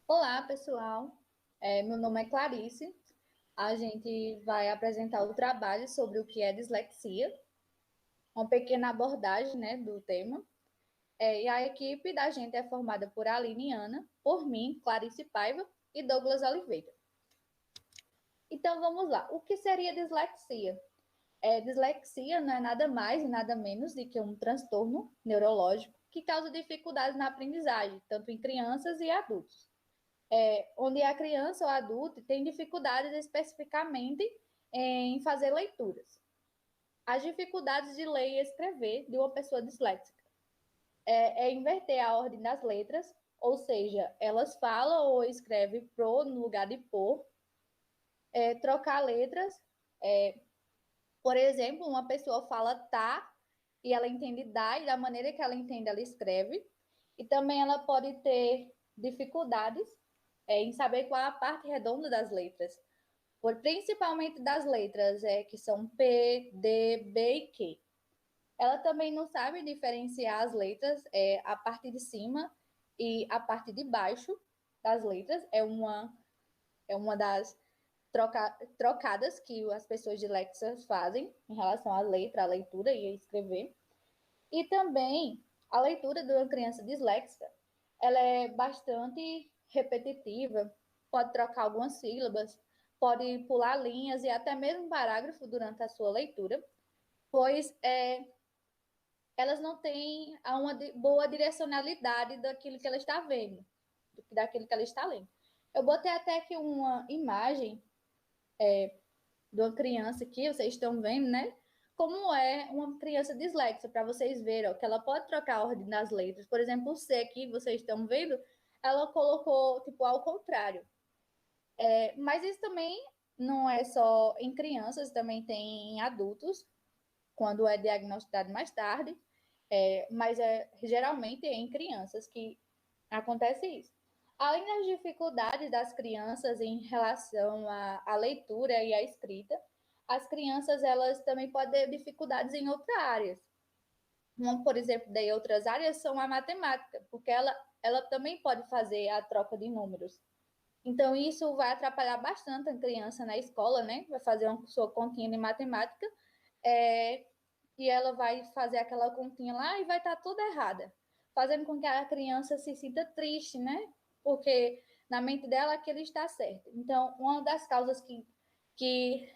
Olá, pessoal. Meu nome é Clarice. A gente vai apresentar o trabalho sobre o que é dislexia, uma pequena abordagem, né, do tema. E a equipe da gente é formada por Aline e Ana, por mim, Clarice Paiva e Douglas Oliveira. Então, vamos lá. O que seria dislexia? Dislexia não é nada mais e nada menos do que um transtorno neurológico que causa dificuldades na aprendizagem, tanto em crianças e adultos. Onde a criança ou adulto tem dificuldades especificamente em fazer leituras. As dificuldades de ler e escrever de uma pessoa disléxica é inverter a ordem das letras, ou seja, elas falam ou escrevem pro no lugar de por, trocar letras. Por exemplo, uma pessoa fala tá e ela entende dá, e da maneira que ela entende, ela escreve. E também ela pode ter dificuldades em saber qual é a parte redonda das letras, principalmente das letras que são P, D, B e Q. Ela também não sabe diferenciar as letras, a parte de cima e a parte de baixo das letras. É uma das trocadas que as pessoas disléxicas fazem em relação à letra, à leitura e a escrever. E também a leitura de uma criança disléxica, ela é bastante repetitiva, pode trocar algumas sílabas, pode pular linhas e até mesmo parágrafo durante a sua leitura, pois elas não têm uma boa direcionalidade daquilo que ela está vendo, daquilo que ela está lendo. Eu botei até aqui uma imagem de uma criança aqui, vocês estão vendo, né? Como é uma criança disléxica, para vocês verem, ó, que ela pode trocar a ordem das letras. Por exemplo, o C aqui, vocês estão vendo, ela colocou, tipo, ao contrário. Mas isso também não é só em crianças, também tem em adultos, quando é diagnosticado mais tarde, mas geralmente é em crianças que acontece isso. Além das dificuldades das crianças em relação à leitura e à escrita, as crianças elas também podem ter dificuldades em outras áreas. Uma, por exemplo, de outras áreas são a matemática, porque ela também pode fazer a troca de números. Então, isso vai atrapalhar bastante a criança na escola, né? Vai fazer uma sua continha de matemática, é, e ela vai fazer aquela continha lá e vai estar tudo errada, fazendo com que a criança se sinta triste, né? Porque na mente dela aquilo está certo. Então, uma das causas que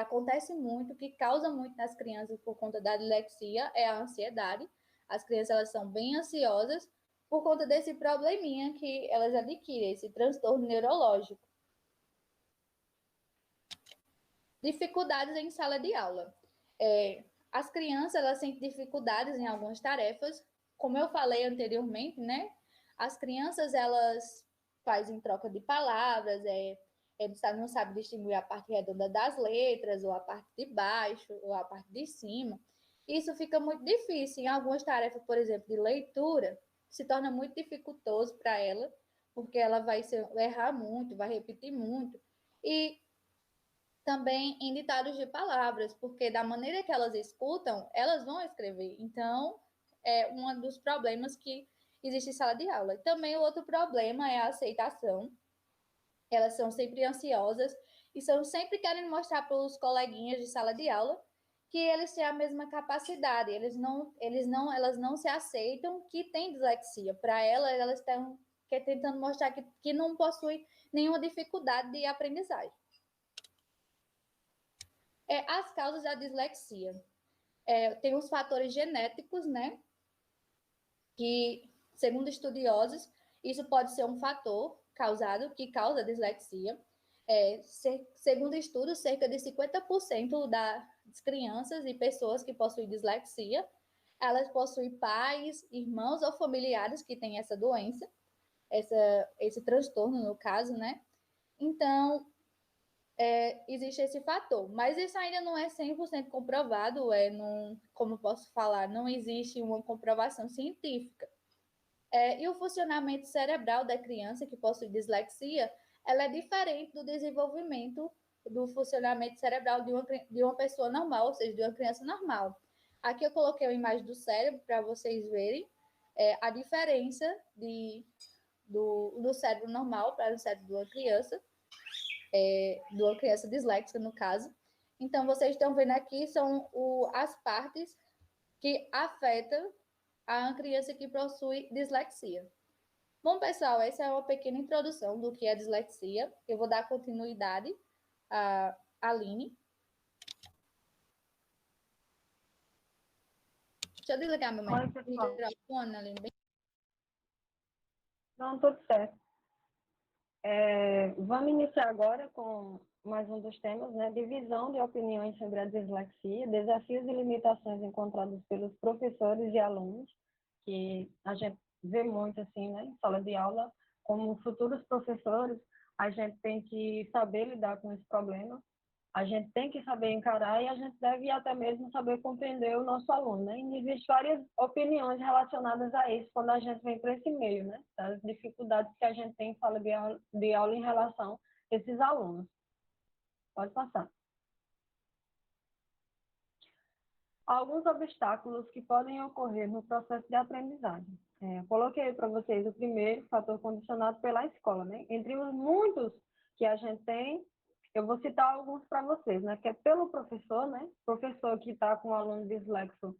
acontece muito, que causa muito nas crianças por conta da dislexia, é a ansiedade. As crianças elas são bem ansiosas por conta desse probleminha que elas adquirem, esse transtorno neurológico. Dificuldades em sala de aula. As crianças elas sentem dificuldades em algumas tarefas, como eu falei anteriormente, né? As crianças elas fazem troca de palavras, eles não sabem distinguir a parte redonda das letras, ou a parte de baixo, ou a parte de cima. Isso fica muito difícil. Em algumas tarefas, por exemplo, de leitura, se torna muito dificultoso para ela, porque ela vai errar muito, vai repetir muito. E também em ditados de palavras, porque da maneira que elas escutam, elas vão escrever. Então, é um dos problemas que existe em sala de aula. Também o outro problema é a aceitação. Elas são sempre ansiosas e são sempre querendo mostrar para os coleguinhas de sala de aula que eles têm a mesma capacidade. Elas não se aceitam que têm dislexia. Para elas estão tentando mostrar que não possuem nenhuma dificuldade de aprendizagem. As causas da dislexia. Tem os fatores genéticos, né? Que, segundo estudiosos, isso pode ser um fator que causa a dislexia. Segundo estudos, cerca de 50% das crianças e pessoas que possuem dislexia, elas possuem pais, irmãos ou familiares que têm essa doença, esse transtorno, no caso, né? Então, existe esse fator, mas isso ainda não é 100% comprovado, como posso falar, não existe uma comprovação científica. E o funcionamento cerebral da criança que possui dislexia, ela é diferente do desenvolvimento do funcionamento cerebral de uma pessoa normal, ou seja, de uma criança normal. Aqui eu coloquei a imagem do cérebro para vocês verem a diferença do cérebro normal para o cérebro de uma criança disléxica, no caso. Então, vocês estão vendo aqui são as partes que afetam a criança que possui dislexia. Bom, pessoal, essa é uma pequena introdução do que é dislexia. Eu vou dar continuidade à Aline. Deixa eu desligar meu microfone, Aline. Não, tudo certo. Vamos iniciar agora com mais um dos temas, né? Divisão de opiniões sobre a dislexia, desafios e limitações encontrados pelos professores e alunos, que a gente vê muito assim, né? Em sala de aula, como futuros professores, a gente tem que saber lidar com esse problema, a gente tem que saber encarar e a gente deve até mesmo saber compreender o nosso aluno, né? E existem várias opiniões relacionadas a isso quando a gente vem para esse meio, né? As dificuldades que a gente tem em sala de aula em relação a esses alunos. Pode passar. Alguns obstáculos que podem ocorrer no processo de aprendizagem. Coloquei para vocês o primeiro, fator condicionado pela escola, né? Entre os muitos que a gente tem, eu vou citar alguns para vocês, né? Que é pelo professor, né? Professor que está com um aluno dislexo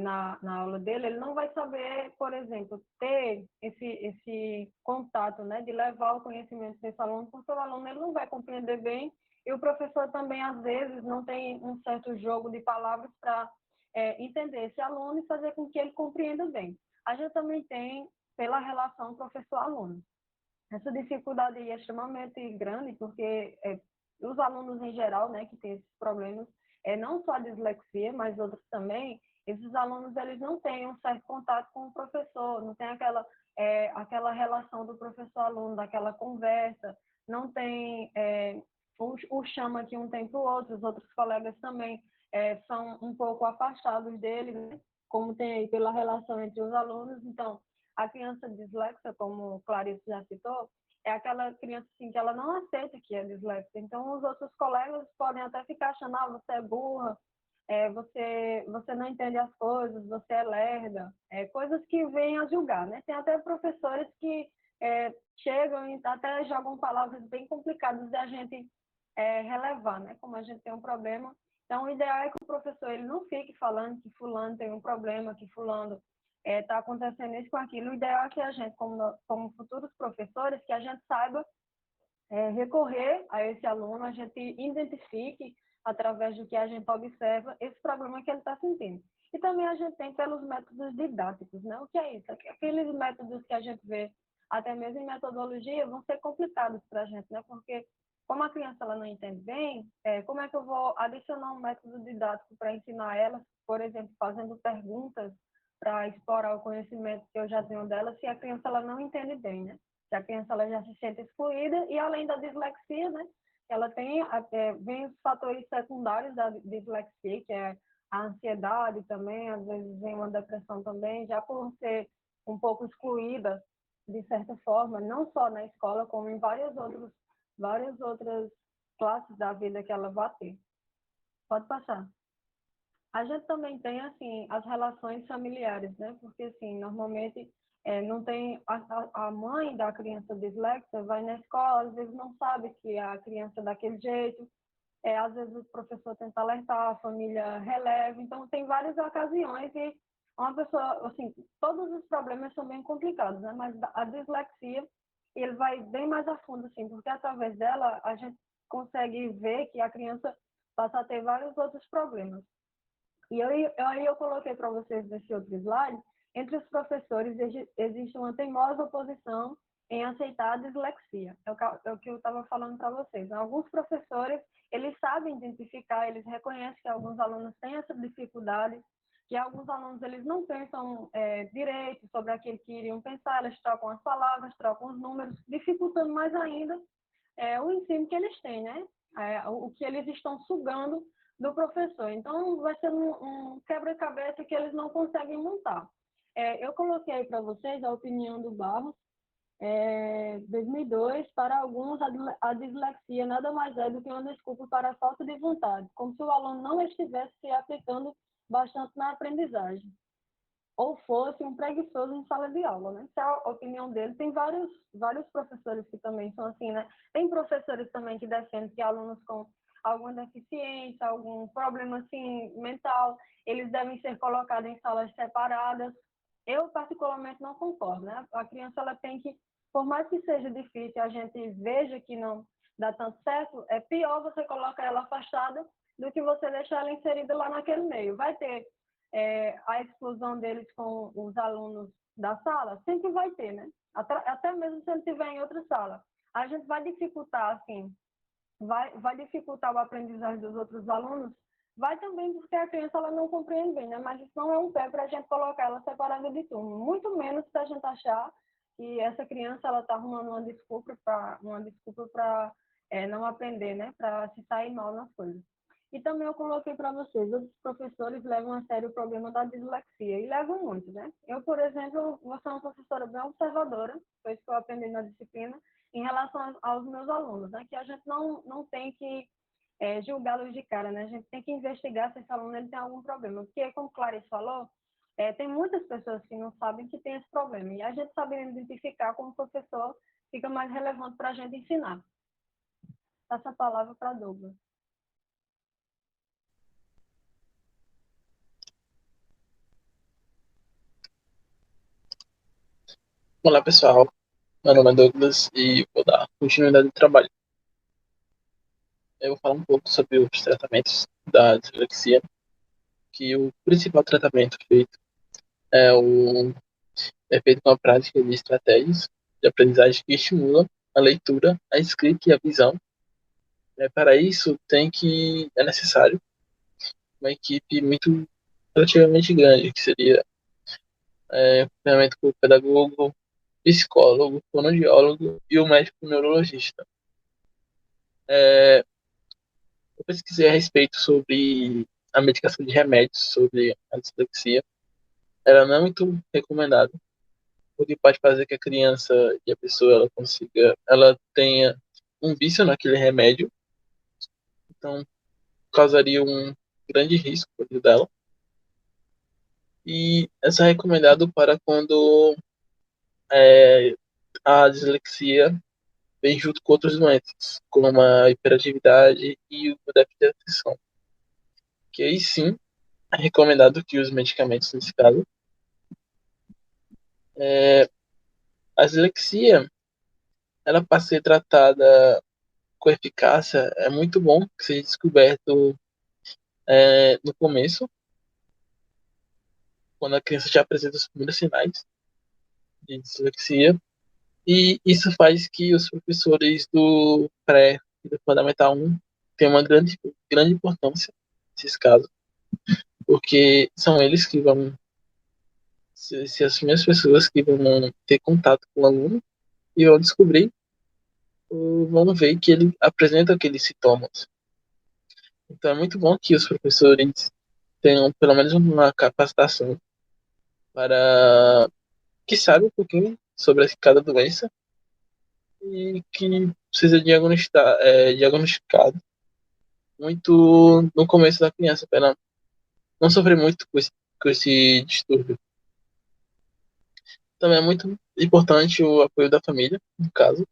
na aula dele, ele não vai saber, por exemplo, ter esse contato, né? De levar o conhecimento desse aluno, porque o aluno ele não vai compreender bem e o professor também, às vezes, não tem um certo jogo de palavras para entender esse aluno e fazer com que ele compreenda bem. A gente também tem pela relação professor-aluno. Essa dificuldade é extremamente grande, porque os alunos em geral, né, que têm esses problemas, não só a dislexia, mas outros também, esses alunos eles não têm um certo contato com o professor, não tem aquela relação do professor-aluno, daquela conversa, não tem o chama que um tem para o outro, os outros colegas também são um pouco afastados dele, né? Como tem aí pela relação entre os alunos. Então, a criança dislexa, como Clarice já citou, é aquela criança assim, que ela não aceita que é dislexa. Então, os outros colegas podem até ficar achando, você é burra, você não entende as coisas, você é lerda, coisas que vêm a julgar, né? Tem até professores que chegam e até jogam palavras bem complicadas de a gente relevar, né? Como a gente tem um problema. Então, o ideal é que o professor ele não fique falando que fulano tem um problema, que fulano está acontecendo isso com aquilo. O ideal é que a gente, como futuros professores, que a gente saiba recorrer a esse aluno, a gente identifique, através do que a gente observa, esse problema que ele está sentindo. E também a gente tem pelos métodos didáticos, né? O que é isso? Aqueles métodos que a gente vê, até mesmo em metodologia, vão ser complicados para a gente, né? Porque como a criança ela não entende bem, como é que eu vou adicionar um método didático para ensinar ela, por exemplo, fazendo perguntas para explorar o conhecimento que eu já tenho dela, se a criança ela não entende bem, né? Se a criança ela já se sente excluída e além da dislexia, né? Ela vem os fatores secundários da dislexia, que é a ansiedade também, às vezes vem uma depressão também, já por ser um pouco excluída de certa forma, não só na escola, como em várias outras classes da vida que ela vai ter. Pode passar. A gente também tem, assim, as relações familiares, né? Porque, assim, normalmente não tem... A mãe da criança dislexa vai na escola, às vezes não sabe que a criança é daquele jeito, às vezes o professor tenta alertar, a família releva, então tem várias ocasiões e uma pessoa, assim, todos os problemas são bem complicados, né? Mas a dislexia, ele vai bem mais a fundo, assim, porque através dela a gente consegue ver que a criança passa a ter vários outros problemas. E aí eu coloquei para vocês nesse outro slide, entre os professores existe uma teimosa oposição em aceitar a dislexia. É o que eu estava falando para vocês. Alguns professores, eles sabem identificar, eles reconhecem que alguns alunos têm essa dificuldade, que alguns alunos eles não pensam direito sobre aquilo que iriam pensar, eles trocam as palavras, trocam os números, dificultando mais ainda o ensino que eles têm, né? O que eles estão sugando do professor. Então, vai ser um quebra-cabeça que eles não conseguem montar. Eu coloquei para vocês a opinião do Barros, 2002, para alguns a dislexia nada mais é do que uma desculpa para a falta de vontade, como se o aluno não estivesse se aplicando bastante na aprendizagem. ou fosse um preguiçoso em sala de aula, né? Essa é a opinião dele. Tem vários professores que também são assim, né? Tem professores também que defendem que alunos com alguma deficiência, algum problema assim mental, eles devem ser colocados em salas separadas. Eu particularmente não concordo, né? A criança ela tem que, por mais que seja difícil, a gente veja que não dá tanto certo, é pior você colocar ela afastada do que você deixar ela inserida lá naquele meio. Vai ter a exclusão deles com os alunos da sala? Sempre vai ter, né? Até mesmo se ele estiver em outra sala. A gente vai dificultar, assim, vai dificultar o aprendizagem dos outros alunos, vai também porque a criança ela não compreende bem, né? Mas isso não é um pé para a gente colocar ela separada de turno. Muito menos se a gente achar que essa criança ela está arrumando uma desculpa para não aprender, né? Para se sair mal nas coisas. E também eu coloquei para vocês, os professores levam a sério o problema da dislexia, e levam muito, né? Eu, por exemplo, vou ser uma professora bem observadora, foi isso que eu aprendi na disciplina, em relação aos meus alunos, né? Que a gente não tem que julgá-los de cara, né? A gente tem que investigar se esse aluno ele tem algum problema. Porque, como Clarice falou, tem muitas pessoas que não sabem que tem esse problema. E a gente saber identificar como professor fica mais relevante para a gente ensinar. Passa a palavra para a Douglas. Olá pessoal, meu nome é Douglas e vou dar continuidade ao trabalho. Eu vou falar um pouco sobre os tratamentos da dislexia, que o principal tratamento feito é, o, é feito com a prática de estratégias de aprendizagem que estimulam a leitura, a escrita e a visão. Para isso, é necessário uma equipe muito relativamente grande, que seria acompanhamento com o pedagogo, psicólogo, fonoaudiólogo e o médico neurologista. Eu pesquisei a respeito sobre a medicação de remédios sobre a dislexia. Ela não é muito recomendada, porque pode fazer que a criança e a pessoa ela tenha um vício naquele remédio, então causaria um grande risco para a vida dela. E essa é recomendado para quando é, a dislexia vem junto com outras doenças, como uma hiperatividade e o déficit de atenção. Que aí sim é recomendado que os medicamentos, nesse caso, a dislexia, ela para ser tratada com eficácia, é muito bom que seja descoberto no começo, quando a criança já apresenta os primeiros sinais de dislexia, e isso faz que os professores do pré e do fundamental 1 tenham uma grande importância nesses casos, porque são eles que vão ser as primeiras pessoas que vão ter contato com o aluno e vão descobrir, ou vão ver que ele apresenta aqueles sintomas. Então é muito bom que os professores tenham pelo menos uma capacitação para que saiba um pouquinho sobre cada doença e que seja diagnosticado muito no começo da criança, para não sofrer muito com esse distúrbio. Também é muito importante o apoio da família, no caso,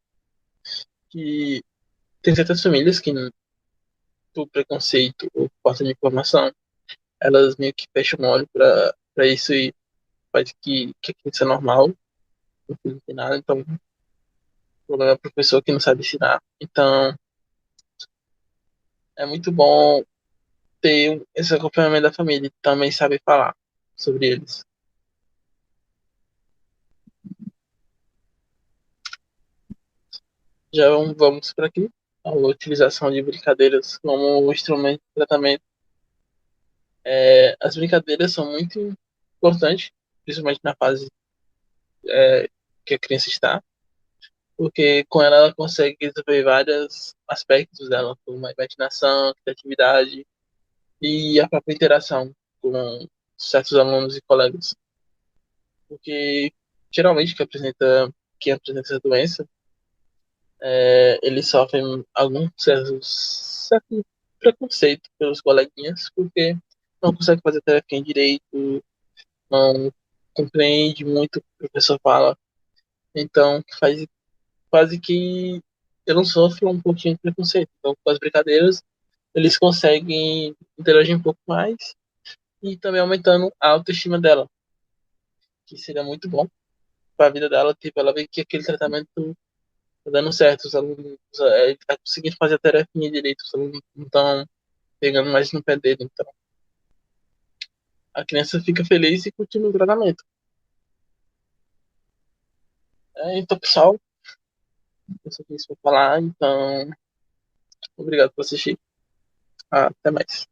que tem certas famílias que, por preconceito ou falta de informação, elas meio que fecham o olho para isso e faz que isso é normal, não tem nada, então o problema é o professor que não sabe ensinar. Então é muito bom ter esse acompanhamento da família e também saber falar sobre eles. Já vamos para aqui, a utilização de brincadeiras como instrumento de tratamento. As brincadeiras são muito importantes, principalmente na fase que a criança está, porque com ela consegue desenvolver vários aspectos dela, como a imaginação, criatividade e a própria interação com certos alunos e colegas. Porque geralmente quem apresenta essa doença, eles sofrem algum certo preconceito pelos coleguinhas, porque não consegue fazer tarefa direito, não compreende muito o que o professor fala. Então, faz quase que eu não sofro um pouquinho de preconceito. Então, com as brincadeiras, eles conseguem interagir um pouco mais e também aumentando a autoestima dela, que seria muito bom para a vida dela, tipo, ela vê que aquele tratamento tá dando certo, os alunos tá conseguindo fazer a tarefinha direito, os alunos não estão pegando mais no pé dele, então a criança fica feliz e continua o tratamento. Então, pessoal, eu só tenho isso para falar, então obrigado por assistir. Até mais.